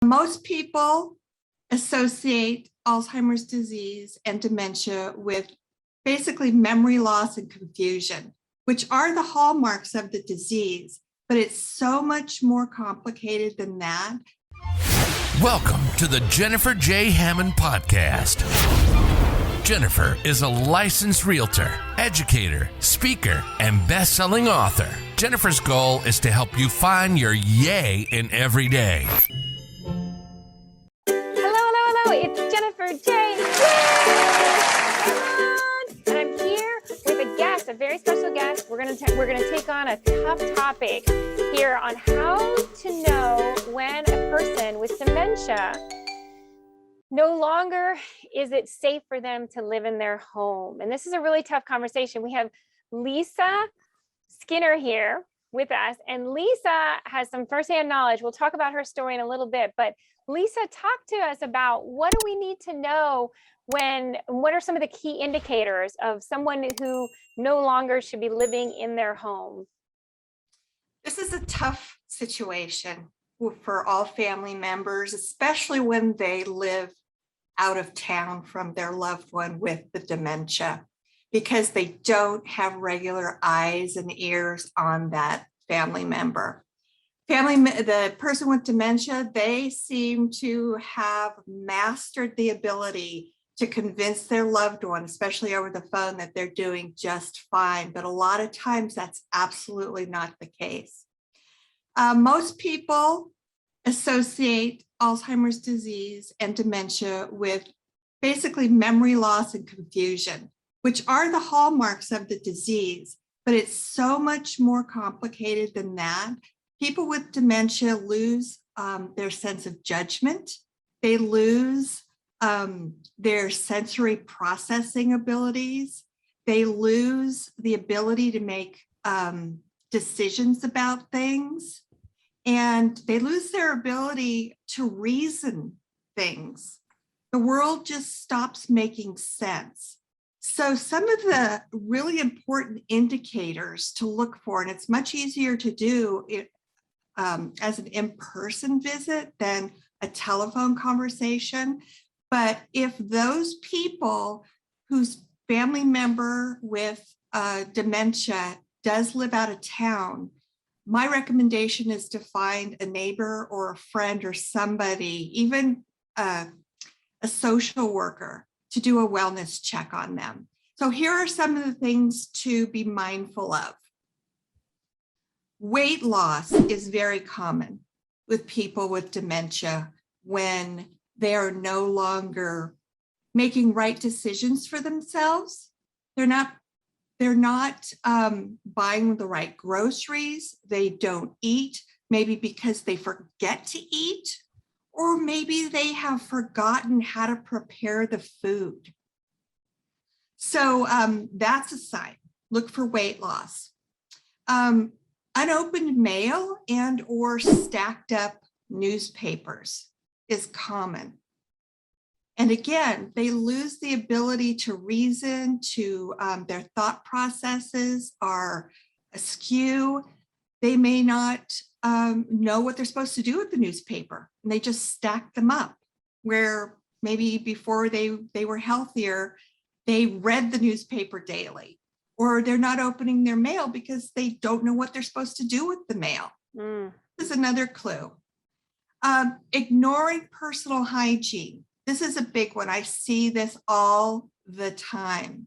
Most people associate Alzheimer's disease and dementia with basically memory loss and confusion, which are the hallmarks of the disease, but it's so much more complicated than that. Welcome to the Jennifer J. Hammond Podcast. Jennifer is a licensed realtor, educator, speaker, and best-selling author. Jennifer's goal is to help you find your yay in every day. Hello, it's Jennifer J. Hammond, and I'm here with a guest, a very special guest. We're gonna take on a tough topic here on how to know when a person with dementia no longer is it safe for them to live in their home. And this is a really tough conversation. We have Lisa Skinner here with us, and Lisa has some firsthand knowledge. We'll talk about her story in a little bit, but Lisa, talk to us about what do we need to know what are some of the key indicators of someone who no longer should be living in their home? This is a tough situation for all family members, especially when they live out of town from their loved one with the dementia, because they don't have regular eyes and ears on that family member. The person with dementia, they seem to have mastered the ability to convince their loved one, especially over the phone, that they're doing just fine. But a lot of times that's absolutely not the case. Most people associate Alzheimer's disease and dementia with basically memory loss and confusion, which are the hallmarks of the disease, but it's so much more complicated than that. People with dementia lose their sense of judgment. They lose their sensory processing abilities. They lose the ability to make decisions about things. And they lose their ability to reason things. The world just stops making sense. So some of the really important indicators to look for, and it's much easier to do it as an in-person visit than a telephone conversation. But if those people whose family member with dementia does live out of town, my recommendation is to find a neighbor or a friend or somebody, even a social worker, to do a wellness check on them. So here are some of the things to be mindful of. Weight loss is very common with people with dementia when they are no longer making right decisions for themselves. They're not buying the right groceries. They don't eat, maybe because they forget to eat, or maybe they have forgotten how to prepare the food. So that's a sign. Look for weight loss. Unopened mail and or stacked up newspapers is common. And again, they lose the ability to reason, their thought processes are askew. They may not know what they're supposed to do with the newspaper, and they just stack them up, where maybe before they were healthier, they read the newspaper daily, or they're not opening their mail because they don't know what they're supposed to do with the mail. This is another clue. Ignoring personal hygiene. This is a big one. I see this all the time.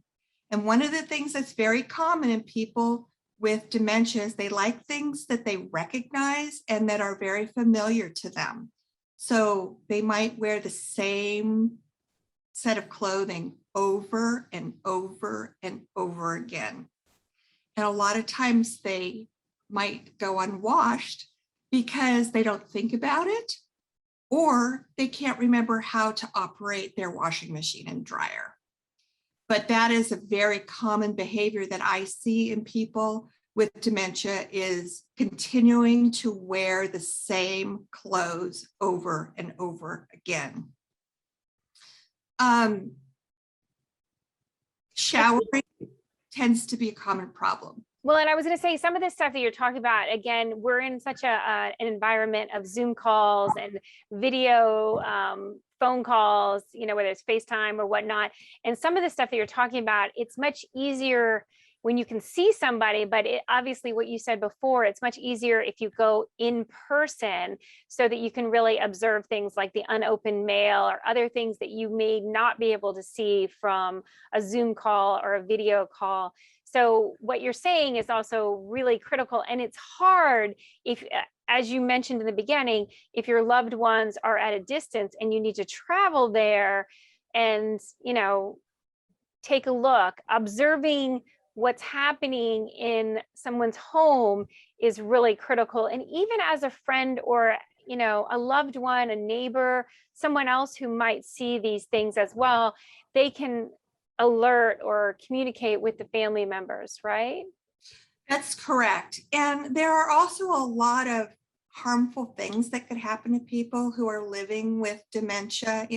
And one of the things that's very common in people with dementia is they like things that they recognize and that are very familiar to them. So they might wear the same set of clothing over and over and over again. And a lot of times they might go unwashed because they don't think about it, or they can't remember how to operate their washing machine and dryer. But that is a very common behavior that I see in people with dementia, is continuing to wear the same clothes over and over again. Showering tends to be a common problem. Well, and I was going to say some of this stuff that you're talking about, again, we're in such an environment of Zoom calls and video phone calls, whether it's FaceTime or whatnot. And some of the stuff that you're talking about, it's much easier when you can see somebody, but obviously what you said before, it's much easier if you go in person so that you can really observe things like the unopened mail or other things that you may not be able to see from a Zoom call or a video call. So what you're saying is also really critical, and it's hard if, as you mentioned in the beginning, if your loved ones are at a distance and you need to travel there and, take a look. Observing what's happening in someone's home is really critical. And even as a friend or, a loved one, a neighbor, someone else who might see these things as well, they can alert or communicate with the family members, right? That's correct. And there are also a lot of harmful things that could happen to people who are living with dementia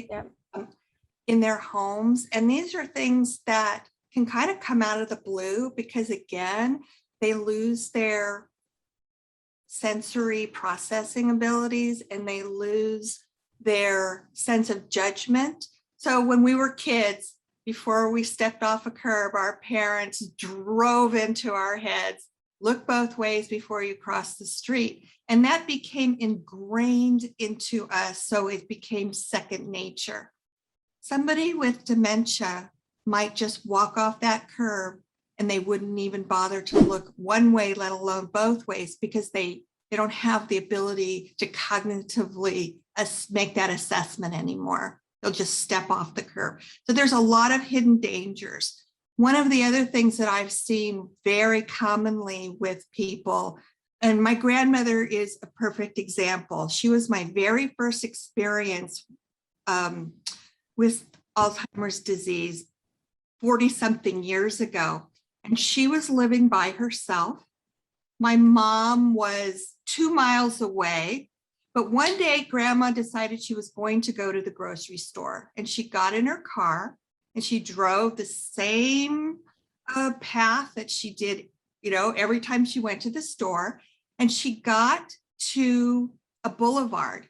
in their homes. And these are things that can kind of come out of the blue because, again, they lose their sensory processing abilities and they lose their sense of judgment. So when we were kids, before we stepped off a curb, our parents drove into our heads, look both ways before you cross the street. And that became ingrained into us. So it became second nature. Somebody with dementia might just walk off that curb and they wouldn't even bother to look one way, let alone both ways, because they don't have the ability to cognitively make that assessment anymore. They'll just step off the curb. So there's a lot of hidden dangers. One of the other things that I've seen very commonly with people, and my grandmother is a perfect example. She was my very first experience with Alzheimer's disease 40-something years ago. And she was living by herself. My mom was 2 miles away. But one day, Grandma decided she was going to go to the grocery store, and she got in her car and she drove the same path that she did, every time she went to the store. And she got to a boulevard,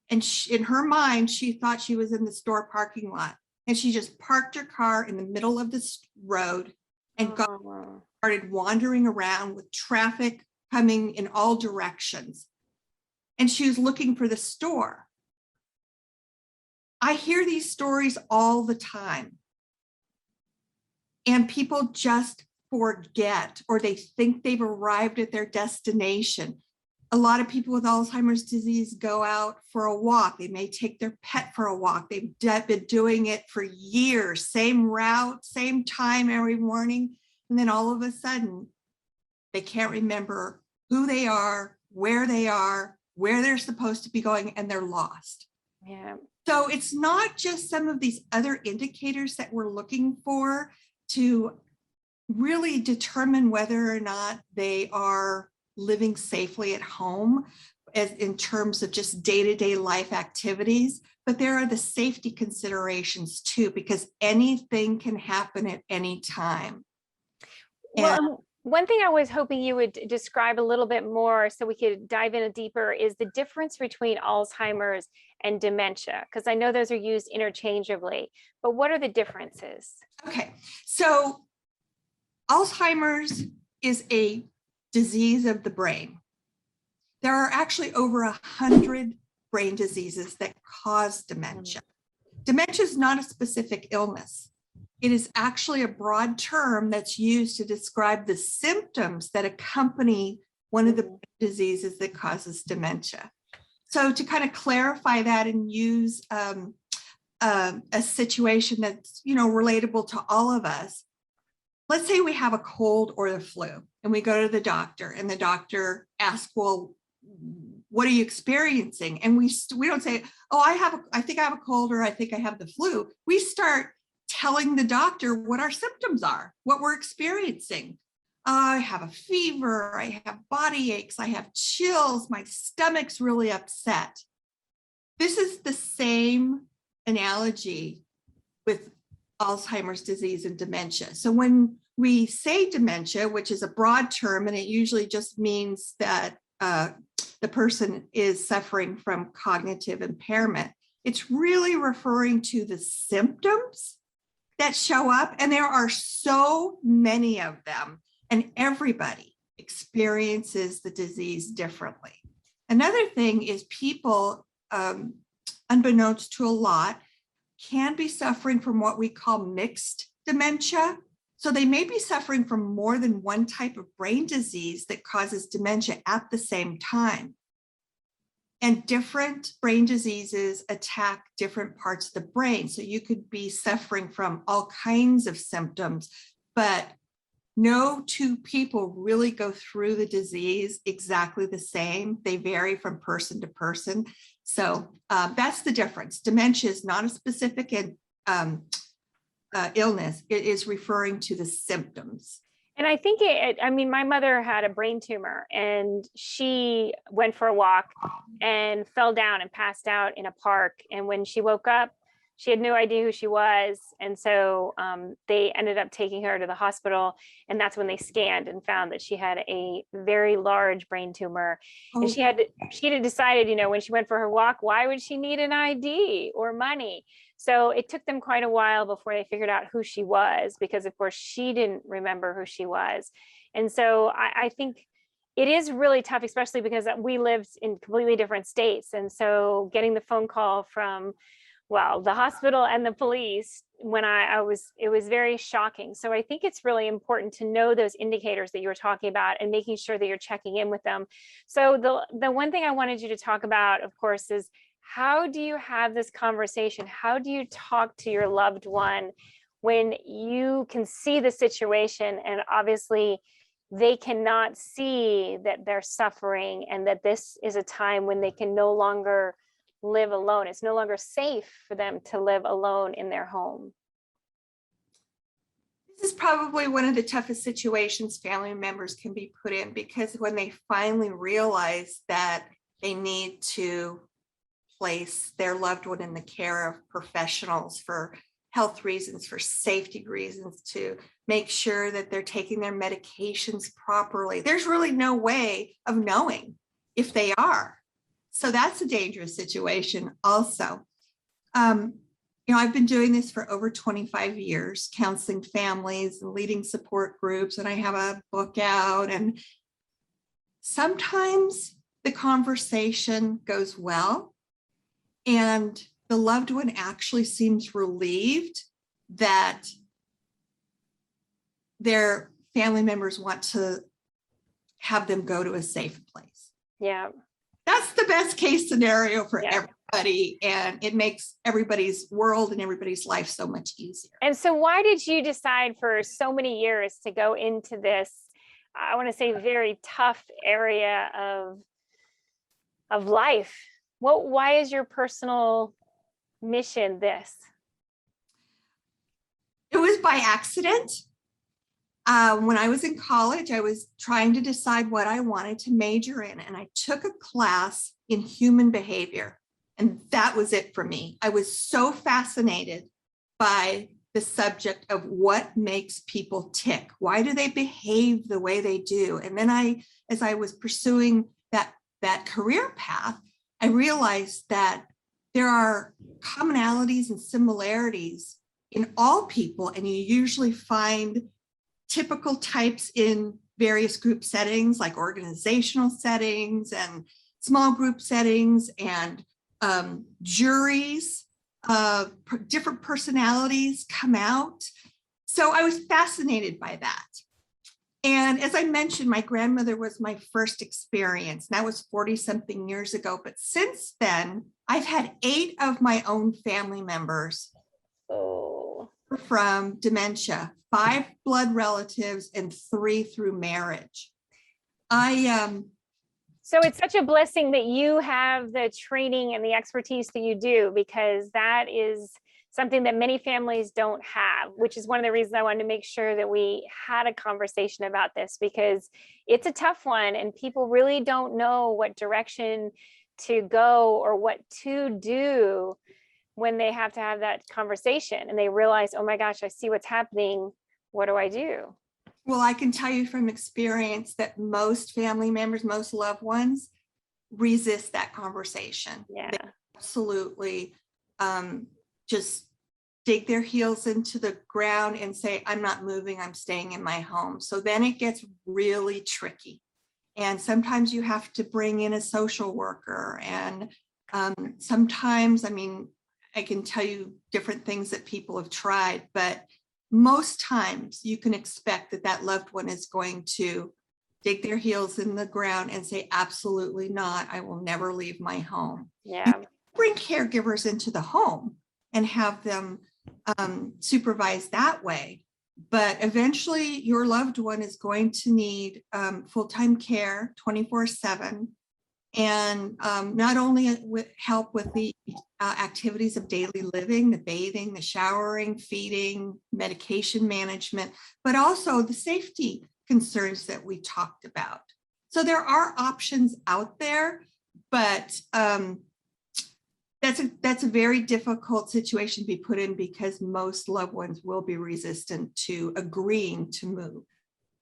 and in her mind, she thought she was in the store parking lot, and she just parked her car in the middle of the road and started wandering around with traffic coming in all directions. And she was looking for the store. I hear these stories all the time. And people just forget, or they think they've arrived at their destination. A lot of people with Alzheimer's disease go out for a walk. They may take their pet for a walk. They've been doing it for years, same route, same time every morning. And then all of a sudden, they can't remember who they are, where they're supposed to be going, and they're lost. Yeah. So it's not just some of these other indicators that we're looking for to really determine whether or not they are living safely at home as in terms of just day-to-day life activities, but there are the safety considerations too, because anything can happen at any time. Well, one thing I was hoping you would describe a little bit more so we could dive in deeper is the difference between Alzheimer's and dementia, because I know those are used interchangeably, but what are the differences? Okay, so Alzheimer's is a disease of the brain. There are actually over 100 brain diseases that cause dementia. Dementia is not a specific illness. It is actually a broad term that's used to describe the symptoms that accompany one of the diseases that causes dementia. So to kind of clarify that and use a situation that's, relatable to all of us, let's say we have a cold or the flu and we go to the doctor and the doctor asks, well, what are you experiencing? And we don't say, oh, I think I have a cold or I think I have the flu. We start telling the doctor what our symptoms are, what we're experiencing. I have a fever, I have body aches, I have chills, my stomach's really upset. This is the same analogy with Alzheimer's disease and dementia. So when we say dementia, which is a broad term, and it usually just means that the person is suffering from cognitive impairment. It's really referring to the symptoms that show up, and there are so many of them, and everybody experiences the disease differently. Another thing is people, unbeknownst to a lot, can be suffering from what we call mixed dementia. So they may be suffering from more than one type of brain disease that causes dementia at the same time. And different brain diseases attack different parts of the brain. So you could be suffering from all kinds of symptoms, but no two people really go through the disease exactly the same. They vary from person to person. So that's the difference. Dementia is not a specific illness. It is referring to the symptoms. And I think my mother had a brain tumor, and she went for a walk and fell down and passed out in a park. And when she woke up, she had no idea who she was. And so they ended up taking her to the hospital. And that's when they scanned and found that she had a very large brain tumor. And she had decided, when she went for her walk, why would she need an ID or money? So it took them quite a while before they figured out who she was, because of course she didn't remember who she was. And so I think it is really tough, especially because we lived in completely different states. And so getting the phone call from, the hospital and the police, when it was very shocking. So I think it's really important to know those indicators that you were talking about and making sure that you're checking in with them. So the one thing I wanted you to talk about, of course, is how do you have this conversation? How do you talk to your loved one when you can see the situation and obviously they cannot see that they're suffering and that this is a time when they can no longer live alone? It's no longer safe for them to live alone in their home. This is probably one of the toughest situations family members can be put in, because when they finally realize that they need to place their loved one in the care of professionals for health reasons, for safety reasons, to make sure that they're taking their medications properly, there's really no way of knowing if they are. So that's a dangerous situation also. I've been doing this for over 25 years, counseling families and leading support groups, and I have a book out, and sometimes the conversation goes well and the loved one actually seems relieved that their family members want to have them go to a safe place. Yeah. That's the best case scenario for everybody, and it makes everybody's world and everybody's life so much easier. And so why did you decide for so many years to go into this, I want to say, very tough area of life? Why is your personal mission this? It was by accident. When I was in college, I was trying to decide what I wanted to major in, and I took a class in human behavior, and that was it for me. I was so fascinated by the subject of what makes people tick. Why do they behave the way they do? And then as I was pursuing that career path, I realized that there are commonalities and similarities in all people, and you usually find typical types in various group settings, like organizational settings and small group settings, and juries of different personalities come out. So I was fascinated by that. And as I mentioned, my grandmother was my first experience. That was 40-something years ago. But since then, I've had 8 of my own family members from dementia, 5 blood relatives and 3 through marriage. So it's such a blessing that you have the training and the expertise that you do, because that is something that many families don't have, which is one of the reasons I wanted to make sure that we had a conversation about this, because it's a tough one and people really don't know what direction to go or what to do when they have to have that conversation and they realize, oh my gosh, I see what's happening. What do I do? Well, I can tell you from experience that most family members, most loved ones resist that conversation. Yeah. They absolutely just dig their heels into the ground and say, I'm not moving, I'm staying in my home. So then it gets really tricky. And sometimes you have to bring in a social worker. And sometimes, I mean, I can tell you different things that people have tried, but most times you can expect that that loved one is going to dig their heels in the ground and say, absolutely not, I will never leave my home. Yeah. Bring caregivers into the home and have them supervise that way. But eventually your loved one is going to need full-time care 24/7. And not only with help with the activities of daily living, the bathing, the showering, feeding, medication management, but also the safety concerns that we talked about. So there are options out there, but that's a very difficult situation to be put in because most loved ones will be resistant to agreeing to move.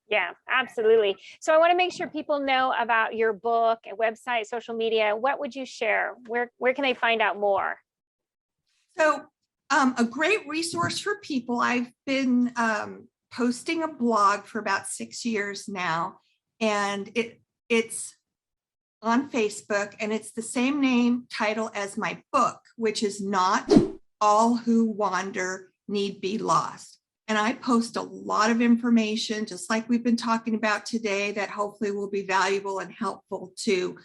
Yeah, absolutely. So I want to make sure people know about your book and website, social media. What would you share? Where can they find out more? So a great resource for people, I've been posting a blog for about 6 years now, and it's on Facebook, and it's the same name title as my book, which is Not All Who Wander Need Be Lost. And I post a lot of information, just like we've been talking about today, that hopefully will be valuable and helpful to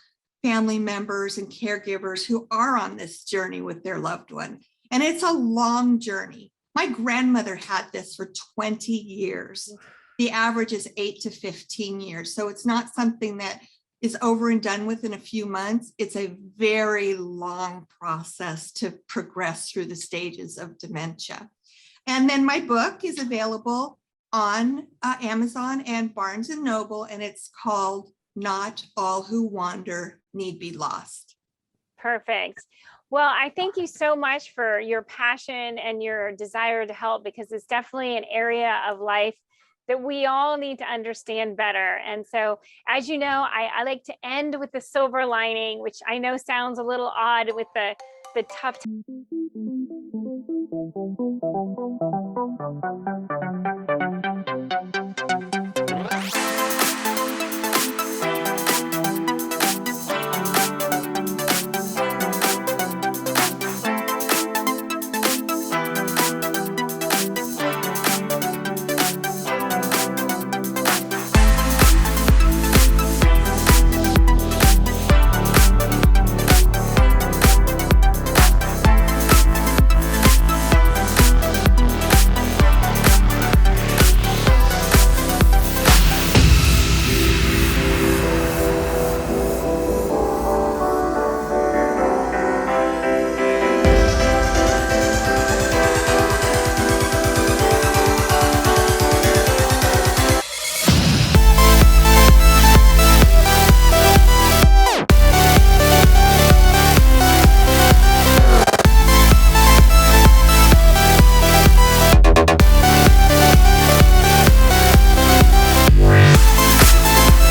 family members and caregivers who are on this journey with their loved one. And it's a long journey. My grandmother had this for 20 years. The average is 8 to 15 years. So it's not something that is over and done with in a few months. It's a very long process to progress through the stages of dementia. And then my book is available on Amazon and Barnes and Noble, and it's called Not All Who Wander Need Be Lost. Perfect. Well, I thank you so much for your passion and your desire to help, because it's definitely an area of life that we all need to understand better. And so, as you know, I like to end with the silver lining, which I know sounds a little odd with the tough